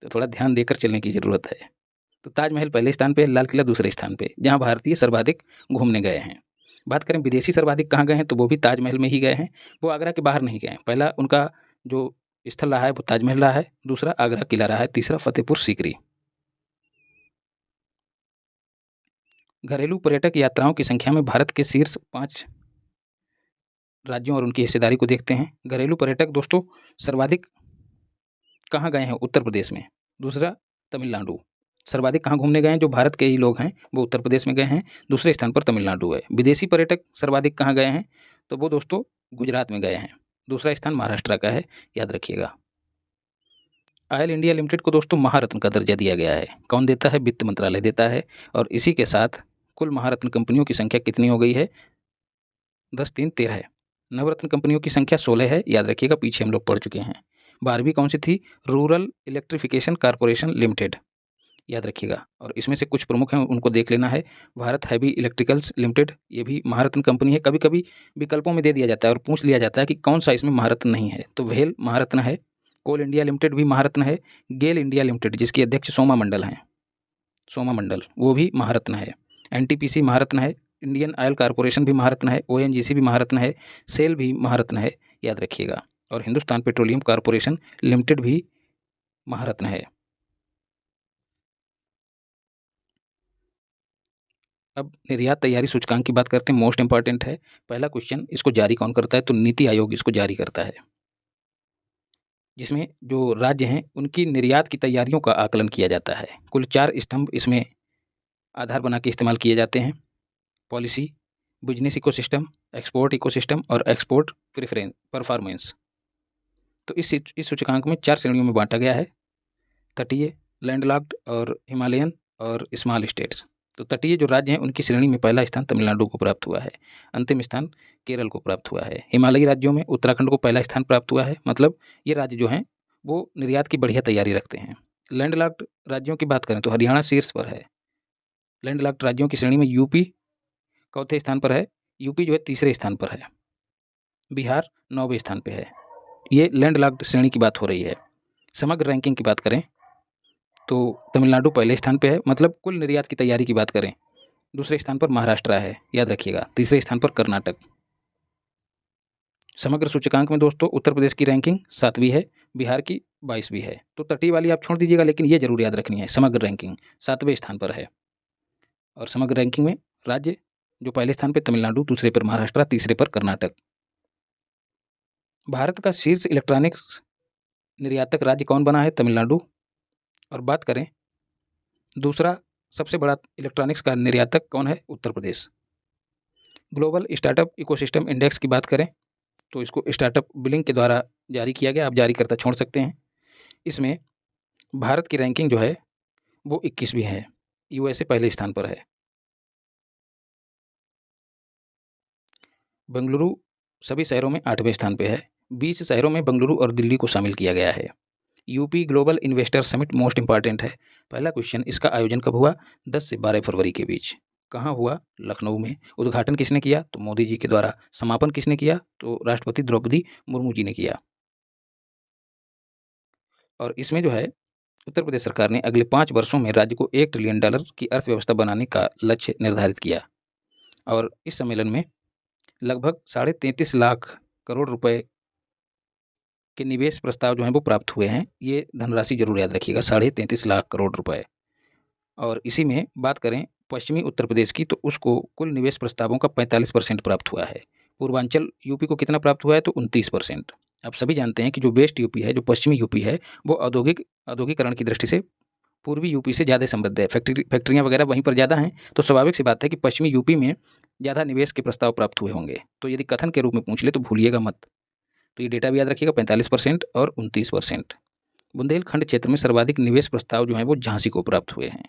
तो थोड़ा ध्यान देकर चलने की ज़रूरत है। तो ताजमहल पहले स्थान पे, लाल किला दूसरे स्थान पे, जहाँ भारतीय सर्वाधिक घूमने गए हैं। बात करें विदेशी सर्वाधिक कहाँ गए हैं, तो वो भी ताजमहल में ही गए हैं। वो आगरा के बाहर नहीं गए हैं। पहला उनका जो स्थल रहा है वो ताजमहल रहा है, दूसरा आगरा किला रहा है, तीसरा फतेहपुर सीकरी। घरेलू पर्यटक यात्राओं की संख्या में भारत के शीर्ष 5 राज्यों और उनकी हिस्सेदारी को देखते हैं। घरेलू पर्यटक दोस्तों सर्वाधिक कहाँ गए हैं? उत्तर प्रदेश में। दूसरा तमिलनाडु। सर्वाधिक कहाँ घूमने गए हैं? जो भारत के ही लोग हैं वो उत्तर प्रदेश में गए हैं। दूसरे स्थान पर तमिलनाडु है। विदेशी पर्यटक सर्वाधिक कहाँ गए हैं? तो वो दोस्तों गुजरात में गए हैं। दूसरा स्थान महाराष्ट्र का है, याद रखिएगा। ऑयल इंडिया लिमिटेड को दोस्तों महारत्न का दर्जा दिया गया है। कौन देता है? वित्त मंत्रालय देता है। और इसी के साथ कुल महारत्न कंपनियों की संख्या कितनी हो गई है? 10, 3, 13। नवरत्न कंपनियों की संख्या 16 है, याद रखिएगा, पीछे हम लोग पढ़ चुके हैं। 12वीं कौन सी थी? रूरल इलेक्ट्रिफिकेशन कॉरपोरेशन लिमिटेड, याद रखिएगा। और इसमें से कुछ प्रमुख हैं, उनको देख लेना है। भारत हैवी इलेक्ट्रिकल्स लिमिटेड, ये भी महारत्न कंपनी है। कभी कभी विकल्पों में दे दिया जाता है और पूछ लिया जाता है कि कौन सा इसमें महारत्न नहीं है, तो वेल महारत्न है। कोल इंडिया लिमिटेड भी महारत्न है। गेल इंडिया लिमिटेड जिसकी अध्यक्ष सोमा मंडल हैं, सोमा मंडल, वो भी महारत्न है। NTPC महारत्न है। इंडियन ऑयल कॉरपोरेशन भी महारत्न है। ONGC भी महारत्न है। सेल भी महारत्न है, याद रखिएगा। और हिंदुस्तान पेट्रोलियम कॉरपोरेशन लिमिटेड भी महारत्न है। अब निर्यात तैयारी सूचकांक की बात करते हैं, मोस्ट इंपॉर्टेंट है। पहला क्वेश्चन, इसको जारी कौन करता है? तो नीति आयोग इसको जारी करता है, जिसमें जो राज्य हैं उनकी निर्यात की तैयारियों का आकलन किया जाता है। कुल 4 स्तंभ इसमें आधार बना के इस्तेमाल किए जाते हैं: policy, business ecosystem, export ecosystem और एक्सपोर्ट परफॉर्मेंस। तो इस सूचकांक में 4 श्रेणियों में बांटा गया है: तटीय, लैंडलॉक्ड और हिमालयन और स्मॉल स्टेट्स। तो तटीय जो राज्य हैं उनकी श्रेणी में पहला स्थान तमिलनाडु को प्राप्त हुआ है, अंतिम स्थान केरल को प्राप्त हुआ है। हिमालयी राज्यों में उत्तराखंड को पहला स्थान प्राप्त हुआ है, मतलब ये राज्य जो हैं वो निर्यात की बढ़िया तैयारी रखते हैं। लैंडलॉक्ड राज्यों की बात करें तो हरियाणा शीर्ष पर है। लैंडलॉक्ड राज्यों की श्रेणी में यूपी चौथे स्थान पर है, यूपी जो है तीसरे स्थान पर है, बिहार 9वें स्थान पर है। ये लैंडलॉक्ड श्रेणी की बात हो रही है। समग्र रैंकिंग की बात करें तो तमिलनाडु पहले स्थान पे है, मतलब कुल निर्यात की तैयारी की बात करें दूसरे स्थान पर महाराष्ट्र है, याद रखिएगा। तीसरे स्थान पर कर्नाटक। समग्र सूचकांक में दोस्तों उत्तर प्रदेश की रैंकिंग 7वीं है, बिहार की 22वीं है। तो तटीय वाली आप छोड़ दीजिएगा, लेकिन ये जरूर याद रखनी है, समग्र रैंकिंग 7वें स्थान पर है। और समग्र रैंकिंग में राज्य जो पहले स्थान पर तमिलनाडु, दूसरे पर महाराष्ट्र, तीसरे पर कर्नाटक। भारत का शीर्ष इलेक्ट्रॉनिक्स निर्यातक राज्य कौन बना है? तमिलनाडु। और बात करें दूसरा सबसे बड़ा इलेक्ट्रॉनिक्स का निर्यातक कौन है? Uttar Pradesh. Global startup ecosystem index की बात करें तो इसको स्टार्टअप बिलिंग के द्वारा जारी किया गया, आप जारीकर्ता छोड़ सकते हैं। इसमें भारत की रैंकिंग जो है वो 21वीं है, यूएसए पहले स्थान पर है। बेंगलुरु सभी शहरों में 8वें स्थान पर है, 20 शहरों में बेंगलुरु और दिल्ली को शामिल किया गया है। UP global investor summit most important है। पहला क्वेश्चन, इसका आयोजन कब हुआ? 10 से 12 फरवरी के बीच। कहाँ हुआ? लखनऊ में। उद्घाटन किसने किया? तो मोदी जी के द्वारा। समापन किसने किया? तो राष्ट्रपति द्रौपदी मुर्मू जी ने किया। और इसमें जो है उत्तर प्रदेश सरकार ने अगले 5 वर्षों में राज्य को $1 ट्रिलियन की अर्थव्यवस्था बनाने का लक्ष्य निर्धारित किया। और इस सम्मेलन में लगभग 33.5 लाख करोड़ रुपए के निवेश प्रस्ताव जो हैं वो प्राप्त हुए हैं। ये धनराशि जरूर याद रखिएगा, 33.5 लाख करोड़ रुपए। और इसी में बात करें पश्चिमी उत्तर प्रदेश की तो उसको कुल निवेश प्रस्तावों का 45% प्राप्त हुआ है। पूर्वांचल यूपी को कितना प्राप्त हुआ है? तो 29%। आप सभी जानते हैं कि जो वेस्ट यूपी है, जो पश्चिमी यूपी है, वो औद्योगिकरण की दृष्टि से पूर्वी यूपी से ज़्यादा समृद्ध है। फैक्ट्रियाँ वगैरह वहीं पर ज़्यादा हैं, तो स्वाभाविक सी बात है कि पश्चिमी यूपी में ज़्यादा निवेश के प्रस्ताव प्राप्त हुए होंगे। तो यदि कथन के रूप में पूछ ले तो भूलिएगा मत। तो ये डेटा भी याद रखिएगा, 45% और 29%। बुंदेलखंड क्षेत्र में सर्वाधिक निवेश प्रस्ताव जो हैं वो झांसी को प्राप्त हुए हैं।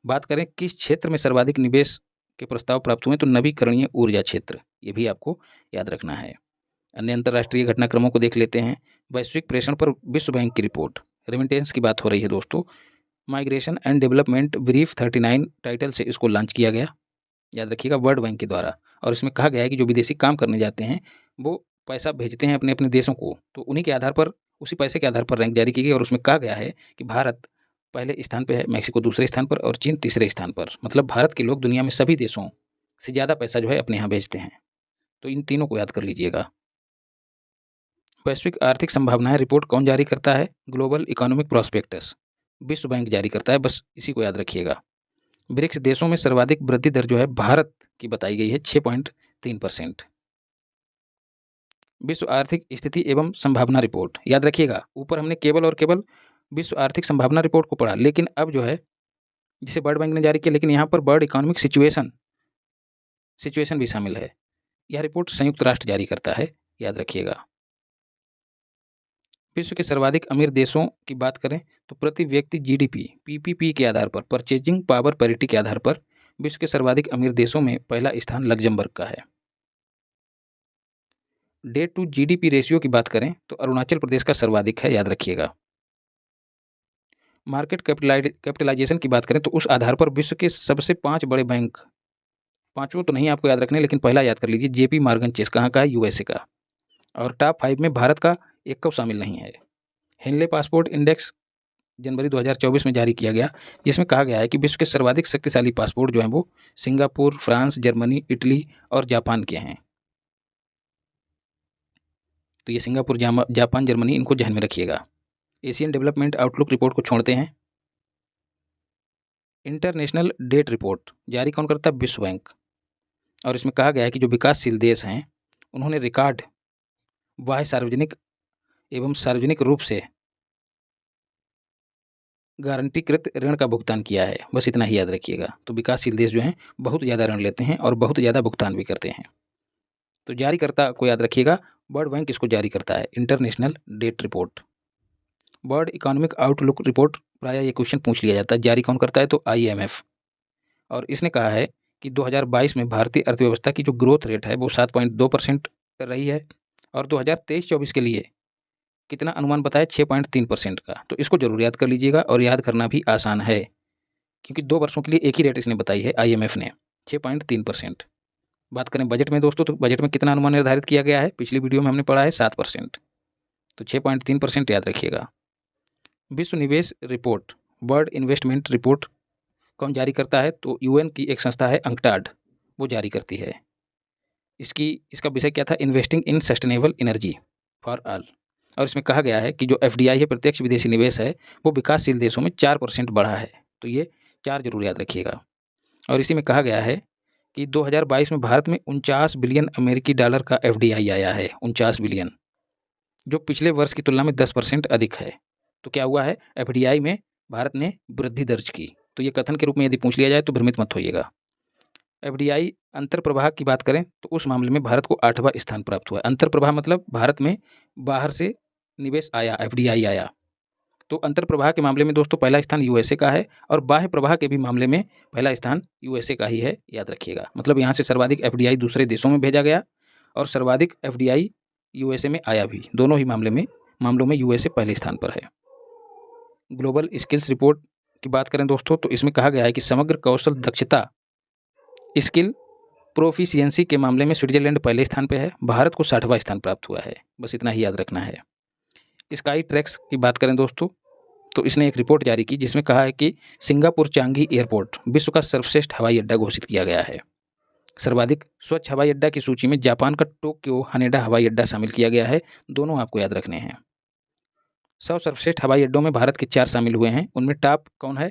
बात करें किस क्षेत्र में सर्वाधिक निवेश के प्रस्ताव प्राप्त हुए, तो नवीकरणीय ऊर्जा क्षेत्र, ये भी आपको याद रखना है। अन्य अंतर्राष्ट्रीय घटनाक्रमों को देख लेते हैं। वैश्विक प्रेषण पर विश्व बैंक की रिपोर्ट, रेमिटेंस की बात हो रही है दोस्तों। Migration and development brief 39 title से इसको लॉन्च किया गया, याद रखिएगा, वर्ल्ड बैंक के द्वारा। और इसमें कहा गया है कि जो विदेशी काम करने जाते हैं वो पैसा भेजते हैं अपने अपने देशों को, तो उन्हीं के आधार पर, उसी पैसे के आधार पर रैंक जारी की गई। और उसमें कहा गया है कि भारत पहले स्थान पर है, मैक्सिको दूसरे स्थान पर और चीन तीसरे स्थान पर। मतलब भारत के लोग दुनिया में सभी देशों से ज़्यादा पैसा जो है अपने यहाँ भेजते हैं। तो इन तीनों को याद कर लीजिएगा। वैश्विक आर्थिक संभावनाएं रिपोर्ट कौन जारी करता है? ग्लोबल इकोनॉमिक प्रॉस्पेक्टस, विश्व बैंक जारी करता है, बस इसी को याद रखिएगा। ब्रिक्स देशों में सर्वाधिक वृद्धि दर जो है भारत की बताई गई है 6.3%। विश्व आर्थिक स्थिति एवं संभावना रिपोर्ट, याद रखिएगा, ऊपर हमने केवल और केवल विश्व आर्थिक संभावना रिपोर्ट को पढ़ा, लेकिन अब जो है जिसे वर्ल्ड बैंक ने जारी किया, लेकिन यहाँ पर वर्ल्ड इकोनॉमिक सिचुएशन भी शामिल है। यह रिपोर्ट संयुक्त राष्ट्र जारी करता है, याद रखिएगा। विश्व के सर्वाधिक अमीर देशों की बात करें तो प्रति व्यक्ति जीडीपी पीपीपी के आधार पर, परचेजिंग पावर पैरिटी के आधार पर विश्व के सर्वाधिक अमीर देशों में पहला स्थान लग्जमबर्ग का है। डेट टू जीडीपी रेशियो की बात करें तो अरुणाचल प्रदेश का सर्वाधिक है, याद रखिएगा। मार्केट कैपिटलाइजेशन की बात करें तो उस आधार पर विश्व के सबसे 5 बड़े बैंक, पांचों तो नहीं आपको याद रखने, लेकिन पहला याद कर लीजिए, जेपी मॉर्गन चेस, कहाँ का है? यूएसए का। और टॉप 5 में भारत का एक कौ शामिल नहीं है। हेनले पासपोर्ट इंडेक्स जनवरी 2024 में जारी किया गया, जिसमें कहा गया है कि विश्व के सर्वाधिक शक्तिशाली पासपोर्ट जो हैं वो सिंगापुर, फ्रांस, जर्मनी, इटली और जापान के हैं। तो ये सिंगापुर, जापान, जर्मनी, इनको ध्यान में रखिएगा। एशियन डेवलपमेंट आउटलुक रिपोर्ट को छोड़ते हैं। इंटरनेशनल डेट रिपोर्ट जारी कौन करता है? विश्व बैंक। और इसमें कहा गया है कि जो विकासशील देश हैं उन्होंने रिकॉर्ड बाह्य सार्वजनिक एवं सार्वजनिक रूप से गारंटीकृत ऋण का भुगतान किया है, बस इतना ही याद रखिएगा। तो विकासशील देश जो हैं बहुत ज़्यादा ऋण लेते हैं और बहुत ज़्यादा भुगतान भी करते हैं। तो जारीकर्ता को याद रखिएगा, वर्ल्ड बैंक इसको जारी करता है, international debt report. World economic outlook report, प्रायः ये क्वेश्चन पूछ लिया जाता है, जारी कौन करता है? तो IMF। और इसने कहा है कि 2022 में भारतीय अर्थव्यवस्था की जो ग्रोथ रेट है वो 7.2% रही है और 2023-24 के लिए कितना अनुमान बताया 6.3% का। तो इसको जरूर याद कर लीजिएगा और याद करना भी आसान है क्योंकि 2 वर्षों के लिए एक ही रेट इसने बताई है IMF ने 6.3%। बात करें बजट में दोस्तों, तो बजट में कितना अनुमान निर्धारित किया गया है, पिछली वीडियो में हमने पढ़ा है 7%, तो 6.3% याद रखिएगा। विश्व निवेश रिपोर्ट, वर्ल्ड इन्वेस्टमेंट रिपोर्ट कौन जारी करता है, तो UN की एक संस्था है अंकटाड, वो जारी करती है। इसका विषय क्या था, investing in sustainable energy for all. और इसमें कहा गया है कि जो FDI है, प्रत्यक्ष विदेशी निवेश है, वो विकासशील देशों में 4% बढ़ा है। तो ये 4 जरूर याद रखिएगा। और इसी में कहा गया है कि 2022 में भारत में 49 बिलियन अमेरिकी डॉलर का FDI आया है, 49 बिलियन, जो पिछले वर्ष की तुलना में 10% अधिक है। तो क्या हुआ है, FDI में भारत ने वृद्धि दर्ज की। तो ये कथन के रूप में यदि पूछ लिया जाए तो भ्रमित मत होइएगा। FDI अंतर प्रवाह की बात करें तो उस मामले में भारत को 8वां स्थान प्राप्त हुआ। अंतर प्रवाह मतलब भारत में बाहर से निवेश आया, FDI आया। तो अंतर प्रवाह के मामले में दोस्तों पहला स्थान USA का है और बाह्य प्रवाह के भी मामले में पहला स्थान USA का ही है, याद रखिएगा। मतलब यहाँ से सर्वाधिक FDI दूसरे देशों में भेजा गया और सर्वाधिक FDI USA में आया भी। दोनों ही मामलों में USA पहले स्थान पर है। ग्लोबल स्किल्स रिपोर्ट की बात करें दोस्तों, तो इसमें कहा गया है कि समग्र कौशल दक्षता स्किल प्रोफिशिएंसी के मामले में स्विट्जरलैंड पहले स्थान पे है, भारत को 60वां स्थान प्राप्त हुआ है। बस इतना ही याद रखना है। स्काई ट्रैक्स की बात करें दोस्तों, तो इसने एक रिपोर्ट जारी की जिसमें कहा है कि सिंगापुर चांगी एयरपोर्ट विश्व का सर्वश्रेष्ठ हवाई अड्डा घोषित किया गया है। सर्वाधिक स्वच्छ हवाई अड्डा की सूची में जापान का टोक्यो हानेडा हवाई अड्डा शामिल किया गया है। दोनों आपको याद रखने हैं। 100 सर्वश्रेष्ठ हवाई अड्डों में भारत के 4 शामिल हुए हैं। उनमें टॉप कौन है,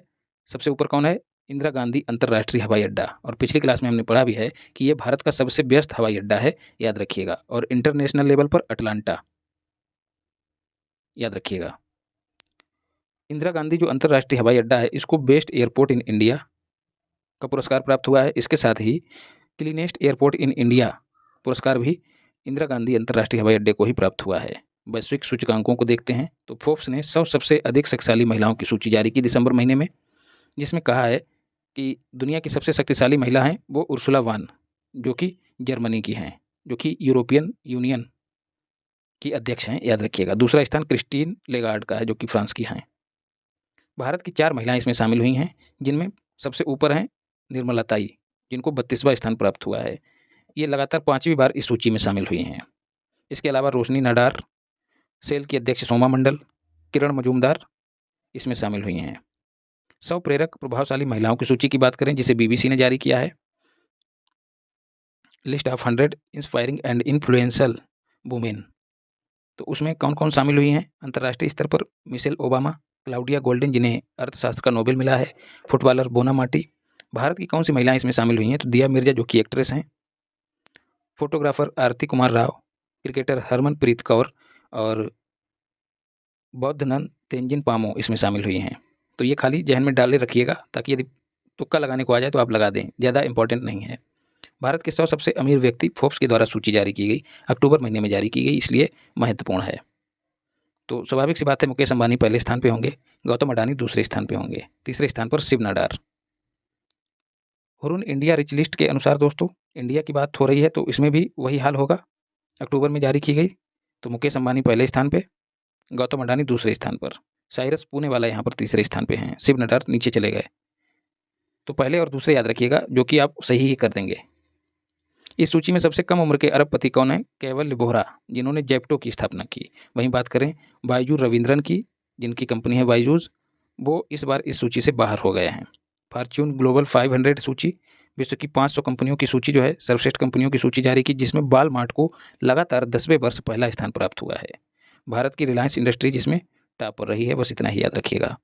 सबसे ऊपर कौन है, इंदिरा गांधी अंतर्राष्ट्रीय हवाई अड्डा। और पिछली क्लास में हमने पढ़ा भी है कि ये भारत का सबसे व्यस्त हवाई अड्डा है, याद रखिएगा। और इंटरनेशनल लेवल पर अटलांटा, याद रखिएगा। इंदिरा गांधी जो अंतर्राष्ट्रीय हवाई अड्डा है, इसको बेस्ट एयरपोर्ट इन इंडिया का पुरस्कार प्राप्त हुआ है। इसके साथ ही क्लीनेस्ट एयरपोर्ट इन इंडिया पुरस्कार भी इंदिरा गांधी अंतर्राष्ट्रीय हवाई अड्डे को ही प्राप्त हुआ है। वैश्विक सूचकांकों को देखते हैं तो फोर्ब्स ने 100 सबसे अधिक शक्तिशाली महिलाओं की सूची जारी की दिसंबर महीने में, जिसमें कहा है कि दुनिया की सबसे शक्तिशाली महिला हैं वो उर्सुला वान, जो कि जर्मनी की हैं, जो कि यूरोपियन यूनियन की अध्यक्ष हैं, याद रखिएगा। दूसरा स्थान क्रिस्टीन लेगार्ड का है, जो कि फ्रांस की हैं। भारत की 4 महिलाएं इसमें शामिल हुई हैं, जिनमें सबसे ऊपर हैं निर्मला ताई, जिनको 32वां स्थान प्राप्त हुआ है। ये लगातार 5वीं बार इस सूची में शामिल हुई हैं। इसके अलावा रोशनी नाडार, सेल की अध्यक्ष सोमा मंडल, किरण मजूमदार इसमें शामिल हुई हैं। 100 प्रेरक प्रभावशाली महिलाओं की सूची की बात करें, जिसे BBC ने जारी किया है, list of 100 inspiring and influential women, तो उसमें कौन कौन शामिल हुई हैं। अंतर्राष्ट्रीय स्तर पर मिशेल ओबामा, क्लाउडिया गोल्डन जिन्हें अर्थशास्त्र का नोबेल मिला है, फुटबॉलर बोना मार्टी। भारत की कौन सी महिलाएं इसमें शामिल हुई हैं, तो दिया मिर्जा जो कि एक्ट्रेस हैं, फोटोग्राफर आरती कुमार राव, क्रिकेटर हरमनप्रीत कौर और बौद्धनन तेंजिन पामो इसमें शामिल हुई हैं। तो ये खाली जहन में डाले रखिएगा ताकि यदि तुक्का लगाने को आ जाए तो आप लगा दें, ज़्यादा इंपॉर्टेंट नहीं है। भारत के 100 सबसे अमीर व्यक्ति फोर्ब्स के द्वारा सूची जारी की गई, अक्टूबर महीने में जारी की गई, इसलिए महत्वपूर्ण है। तो स्वाभाविक सी बात है, मुकेश अंबानी पहले स्थान पे होंगे, गौतम अडानी दूसरे स्थान पे होंगे, तीसरे स्थान पर Shiv Nadar. Hurun India rich list के अनुसार दोस्तों, इंडिया की बात हो रही है तो इसमें भी वही हाल होगा। अक्टूबर में जारी की गई तो मुकेश अंबानी पहले स्थान पे, गौतम अडानी दूसरे स्थान पर, साइरस पुणे वाला यहाँ पर तीसरे स्थान पे हैं, शिव नाडार नीचे चले गए। तो पहले और दूसरे याद रखिएगा, जो कि आप सही ही कर देंगे। इस सूची में सबसे कम उम्र के अरबपति कौन है, कैवल बोहरा, जिन्होंने जेप्टो की स्थापना की। वहीं बात करें बायजू रविंद्रन की, जिनकी कंपनी है बायजूस, वो इस बार इस सूची से बाहर हो गए हैं। फॉर्च्यून ग्लोबल 500 सूची, विश्व की 500 कंपनियों की सूची जो है, सर्वश्रेष्ठ कंपनियों की सूची जारी की, जिसमें वॉलमार्ट को लगातार 10वें वर्ष पहला स्थान प्राप्त हुआ है। भारत की रिलायंस इंडस्ट्रीज इसमें टॉप पर रही है, बस इतना ही याद रखिएगा।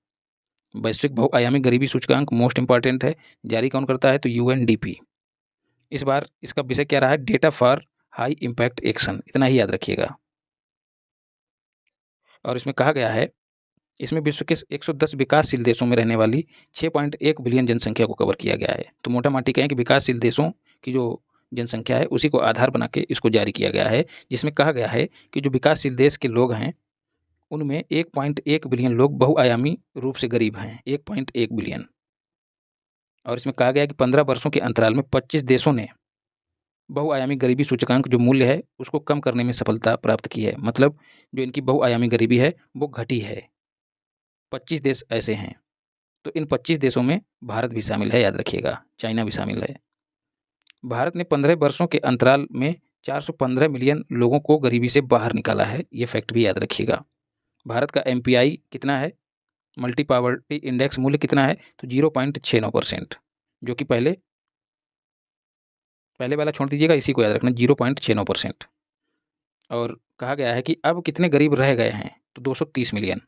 वैश्विक बहुआयामी गरीबी सूचकांक मोस्ट इंपॉर्टेंट है, जारी कौन करता है, तो UNDP। इस बार इसका विषय क्या रहा है, data for high impact action, इतना ही याद रखिएगा। और इसमें कहा गया है, इसमें विश्व के 110 विकासशील देशों में रहने वाली 6.1 बिलियन जनसंख्या को कवर किया गया है। तो मोटा माटी कहें कि विकासशील देशों की जो जनसंख्या है उसी को आधार बना के इसको जारी किया गया है, जिसमें कहा गया है कि जो विकासशील देश के लोग हैं उनमें 1.1 बिलियन लोग बहुआयामी रूप से गरीब हैं, 1.1 बिलियन। और इसमें कहा गया है कि 15 वर्षों के अंतराल में 25 देशों ने बहुआयामी गरीबी सूचकांक जो मूल्य है उसको कम करने में सफलता प्राप्त की है। मतलब जो इनकी बहुआयामी गरीबी है वो घटी है। 25 देश ऐसे हैं। तो इन 25 देशों में भारत भी शामिल है, याद रखिएगा, चाइना भी शामिल है। भारत ने 15 वर्षों के अंतराल में 415 मिलियन लोगों को गरीबी से बाहर निकाला है, ये फैक्ट भी याद रखिएगा। भारत का MPI कितना है, मल्टी पॉवर्टी इंडेक्स मूल्य कितना है, तो 0.69%, जो कि पहले वाला छोड़ दीजिएगा, इसी को याद रखना 0.69%। और कहा गया है कि अब कितने गरीब रह गए हैं, तो 230 मिलियन।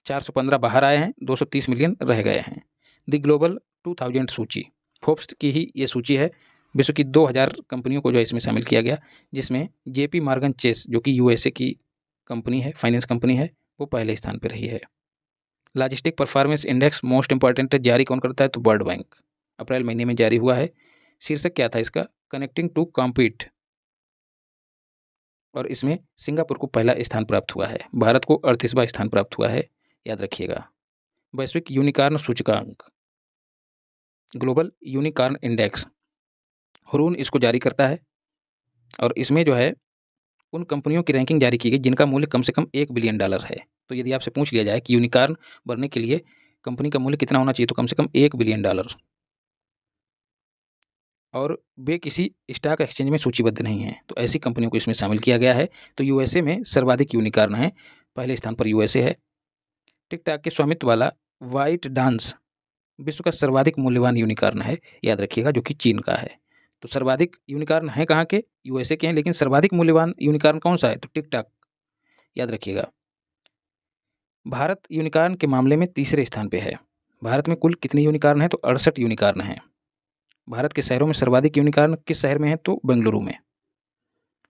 415 बाहर आए हैं, 230 मिलियन रह गए हैं। द ग्लोबल 2000 सूची, फोर्ब्स की ही ये सूची है। विश्व की 2000 कंपनियों को जो है इसमें शामिल किया गया, जिसमें JP मॉर्गन चेस जो कि USA की कंपनी है, फाइनेंस कंपनी है, वो पहले स्थान पर रही है। Logistic performance index most important जारी कौन करता है, तो वर्ल्ड बैंक, अप्रैल महीने में जारी हुआ है। शीर्षक क्या था इसका, कनेक्टिंग टू कॉम्पीट, और इसमें सिंगापुर को पहला स्थान प्राप्त हुआ है, भारत को 38वां स्थान प्राप्त हुआ है, याद रखिएगा। वैश्विक यूनिकॉर्न सूचकांक, ग्लोबल यूनिकॉर्न इंडेक्स, हुरून इसको जारी करता है, और इसमें जो है उन कंपनियों की रैंकिंग जारी की गई जिनका मूल्य कम से कम $1 बिलियन है। तो यदि आपसे पूछ लिया जाए कि यूनिकॉर्न बनने के लिए कंपनी का मूल्य कितना होना चाहिए, तो कम से कम $1 बिलियन, और वे किसी स्टॉक एक्सचेंज में सूचीबद्ध नहीं हैं, तो ऐसी कंपनियों को इसमें शामिल किया गया है। तो USA में सर्वाधिक यूनिकॉर्न है, पहले स्थान पर USA है। टिकटॉक के स्वामित्व वाला वाइट डांस विश्व का सर्वाधिक मूल्यवान यूनिकॉर्न है, याद रखिएगा, जो कि चीन का है। तो सर्वाधिक यूनिकॉर्न है कहाँ के, USA के हैं, लेकिन सर्वाधिक मूल्यवान यूनिकॉर्न कौन सा है, तो टिकटॉक, याद रखिएगा। भारत यूनिकॉर्न के मामले में तीसरे स्थान पे है। भारत में कुल कितने यूनिकॉर्न है, तो 68 यूनिकॉर्न हैं। भारत के शहरों में सर्वाधिक यूनिकॉर्न किस शहर में है, तो बेंगलुरु में।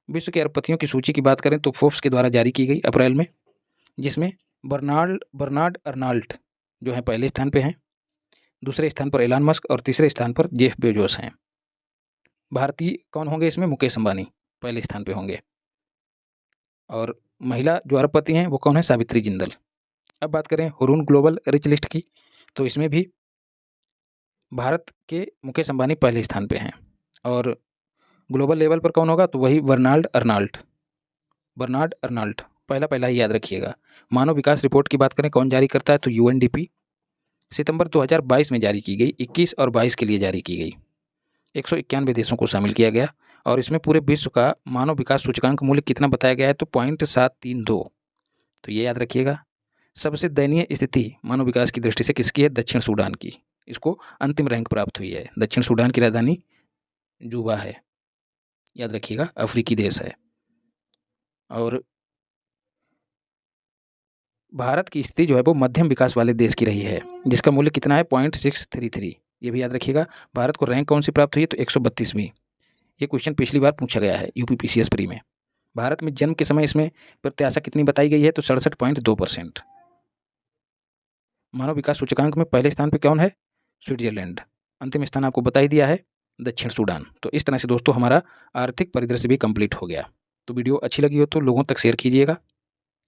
विश्व के अरबपतियों की सूची की बात करें तो फोर्ब्स के द्वारा जारी की गई अप्रैल में, जिसमें बर्नार्ड अर्नाल्ट जो है पहले स्थान पे हैं, दूसरे स्थान पर एलन मस्क और तीसरे स्थान पर जेफ बेजोस हैं। भारतीय कौन होंगे इसमें, मुकेश अंबानी पहले स्थान पे होंगे, और महिला जो अरबपति हैं वो कौन है, सावित्री जिंदल। अब बात करें हुरून ग्लोबल रिच लिस्ट की, तो इसमें भी भारत के मुकेश अंबानी पहले स्थान पे हैं, और ग्लोबल लेवल पर कौन होगा, तो वही बर्नार्ड अर्नाल्ट पहला ही याद रखिएगा। मानव विकास रिपोर्ट की बात करें कौन जारी करता है, तो UNDP सितंबर 2022 में जारी की गई, 21 और 22 के लिए जारी की गई। 191 देशों को शामिल किया गया, और इसमें पूरे विश्व का मानव विकास सूचकांक मूल्य कितना बताया गया है, तो 0.732, तो ये याद रखिएगा। सबसे दयनीय स्थिति मानव विकास की दृष्टि से किसकी है, दक्षिण सूडान की, इसको अंतिम रैंक प्राप्त हुई है। दक्षिण सूडान की राजधानी जूबा है, याद रखिएगा, अफ्रीकी देश है। और भारत की स्थिति जो है वो मध्यम विकास वाले देश की रही है, जिसका मूल्य कितना है, 0.633, ये भी याद रखिएगा। भारत को रैंक कौन सी प्राप्त हुई है, तो 132वीं। ये क्वेश्चन पिछली बार पूछा गया है UPPCS प्री में। भारत में जन्म के समय इसमें प्रत्याशा कितनी बताई गई है, तो 67.2%। मानव विकास सूचकांक में पहले स्थान पर कौन है, स्विट्जरलैंड। अंतिम स्थान आपको बता ही दिया है, दक्षिण सूडान। तो इस तरह से दोस्तों हमारा आर्थिक परिदृश्य भी कंप्लीट हो गया। तो वीडियो अच्छी लगी हो तो लोगों तक शेयर कीजिएगा,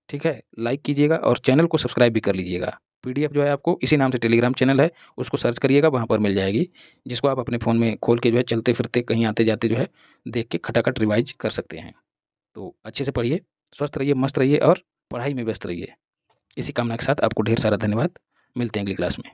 ठीक है, लाइक कीजिएगा, और चैनल को सब्सक्राइब भी कर लीजिएगा। PDF जो है आपको इसी नाम से टेलीग्राम चैनल है, उसको सर्च करिएगा, वहाँ पर मिल जाएगी, जिसको आप अपने फ़ोन में खोल के जो है चलते फिरते कहीं आते जाते जो है देख के खटाखट रिवाइज कर सकते हैं। तो अच्छे से पढ़िए, स्वस्थ रहिए, मस्त रहिए, और पढ़ाई में व्यस्त रहिए। इसी कामना के साथ आपको ढेर सारा धन्यवाद। मिलते हैं अगली क्लास में।